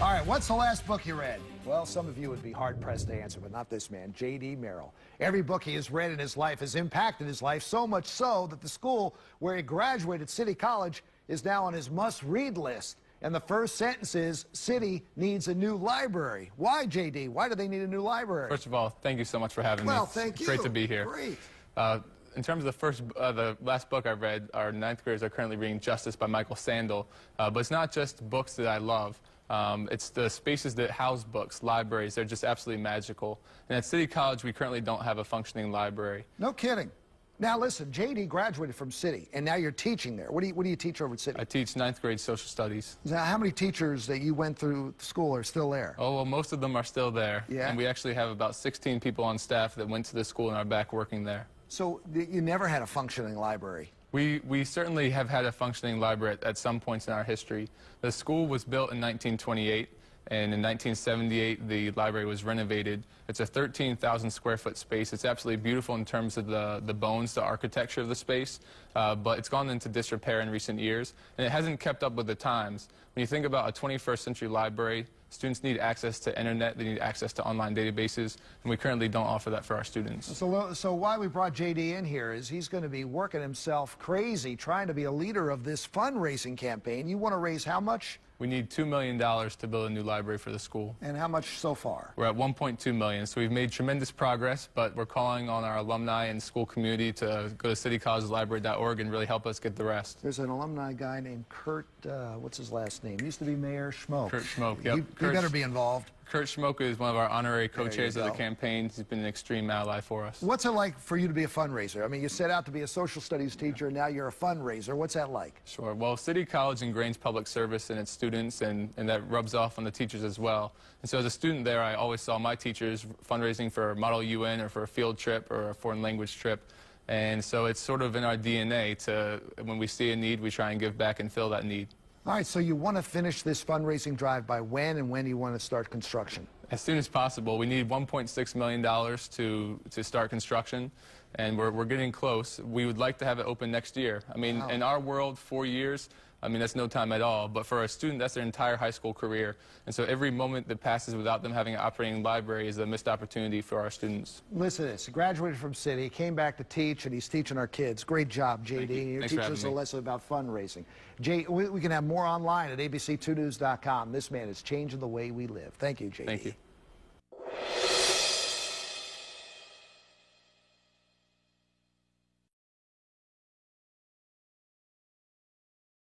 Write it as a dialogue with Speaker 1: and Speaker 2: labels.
Speaker 1: All right, what's the last book you read? Well, some of you would be hard-pressed to answer, but not this man, J.D. Merrill. Every book he has read in his life has impacted his life, so much so that the school where he graduated, City College, is now on his must-read list. And the first sentence is, City needs a new library. Why, J.D.? Why do they need a new library?
Speaker 2: First of all, thank you so much for having me.
Speaker 1: Well, thank you.
Speaker 2: Great to be here.
Speaker 1: Great.
Speaker 2: In terms of the last book I read, our 9th graders are currently reading Justice by Michael Sandel. But it's not just books that I love. It's the spaces that house books, libraries. They're just absolutely magical. And at City College, we currently don't have a functioning library.
Speaker 1: No kidding. Now, listen, J.D. graduated from City, and now you're teaching there. What do you teach over at City?
Speaker 2: I teach 9th grade social studies.
Speaker 1: Now, how many teachers that you went through school are still there?
Speaker 2: Oh, well, most of them are still there.
Speaker 1: Yeah? And
Speaker 2: we actually have about 16 people on staff that went to the school and are back working there.
Speaker 1: So you never had a functioning library?
Speaker 2: We certainly have had a functioning library at some points in our history. The school was built in 1928, and in 1978 the library was renovated. It's a 13,000 square foot space. It's absolutely beautiful in terms of the bones, the architecture of the space, but it's gone into disrepair in recent years, and it hasn't kept up with the times. When you think about a 21st century library, students need access to internet, they need access to online databases, and we currently don't offer that for our students.
Speaker 1: So why we brought J.D. in here is he's going to be working himself crazy trying to be a leader of this fundraising campaign. You want to raise how much?
Speaker 2: We need $2 million to build a new library for the school.
Speaker 1: And how much so far?
Speaker 2: We're at $1.2 million, so we've made tremendous progress, but we're calling on our alumni and school community to go to citycollegeslibrary.org and really help us get the rest.
Speaker 1: There's an alumni guy named Kurt, what's his last name? He used to be Mayor Schmoke.
Speaker 2: Kurt Schmoke, yep.
Speaker 1: You better be involved.
Speaker 2: Kurt Schmoke is one of our honorary co-chairs of the campaign. He's been an extreme ally for us.
Speaker 1: What's it like for you to be a fundraiser? I mean, you set out to be a social studies teacher, and now you're a fundraiser. What's that like?
Speaker 2: Sure. Well, City College ingrains public service in its students, and that rubs off on the teachers as well. And so as a student there, I always saw my teachers fundraising for Model UN or for a field trip or a foreign language trip. And so it's sort of in our DNA to, when we see a need, we try and give back and fill that need.
Speaker 1: All right, so you want to finish this fundraising drive by when, and when do you want to start construction?
Speaker 2: As soon as possible. We need $1.6 million to start construction, and we're getting close. We would like to have it open next year. I mean, in our world, 4 years, I mean, that's no time at all. But for a student, that's their entire high school career. And so every moment that passes without them having an operating library is a missed opportunity for our students.
Speaker 1: Listen to this. He graduated from City, came back to teach, and he's teaching our kids. Great job, J.D. You're teaching us a lesson about fundraising. We can have more online at abc2news.com. This man is changing the way we live. Thank you, J.D.
Speaker 2: Thank you.